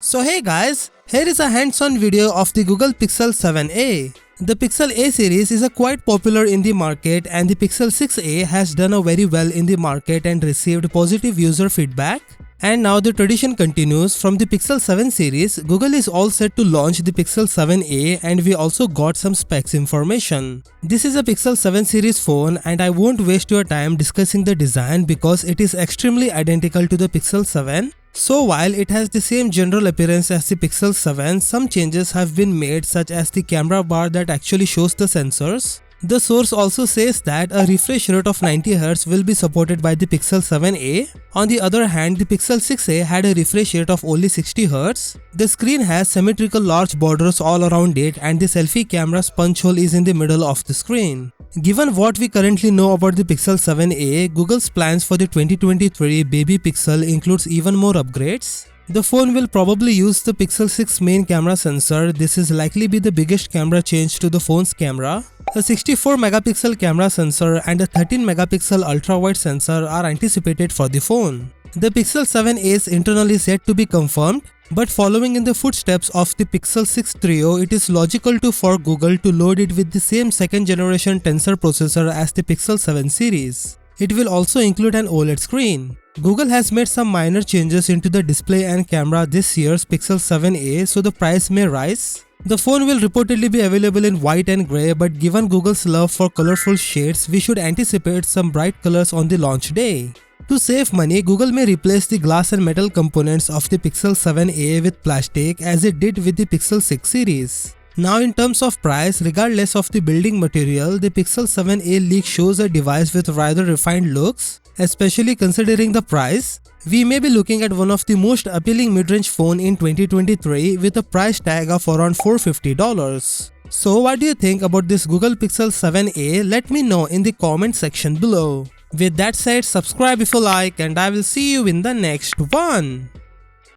So hey guys, here is a hands-on video of the Google Pixel 7a. The Pixel A series is quite popular in the market and the Pixel 6a has done very well in the market and received positive user feedback. And now the tradition continues. From the Pixel 7 series, Google is all set to launch the Pixel 7a and we also got some specs information. This is a Pixel 7 series phone and I won't waste your time discussing the design because it is extremely identical to the Pixel 7. So while it has the same general appearance as the Pixel 7, some changes have been made such as the camera bar that actually shows the sensors. The source also says that a refresh rate of 90Hz will be supported by the Pixel 7a. On the other hand, the Pixel 6a had a refresh rate of only 60Hz. The screen has symmetrical large borders all around it and the selfie camera's punch hole is in the middle of the screen. Given what we currently know about the Pixel 7a, Google's plans for the 2023 baby Pixel includes even more upgrades. The phone will probably use the Pixel 6 main camera sensor. This is likely be the biggest camera change to the phone's camera. A 64-megapixel camera sensor and a 13-megapixel ultra-wide sensor are anticipated for the phone. The Pixel 7a's internal is yet to be confirmed, but following in the footsteps of the Pixel 6 Trio, it is logical for Google to load it with the same second-generation Tensor processor as the Pixel 7 series. It will also include an OLED screen. Google has made some minor changes into the display and camera this year's Pixel 7a, so the price may rise. The phone will reportedly be available in white and grey, but given Google's love for colorful shades, we should anticipate some bright colors on the launch day. To save money, Google may replace the glass and metal components of the Pixel 7a with plastic as it did with the Pixel 6 series. Now in terms of price, regardless of the building material, the Pixel 7a leak shows a device with rather refined looks. Especially considering the price, we may be looking at one of the most appealing mid-range phone in 2023 with a price tag of around $450. So what do you think about this Google Pixel 7a? Let me know in the comment section below. With that said, subscribe if you like and I will see you in the next one.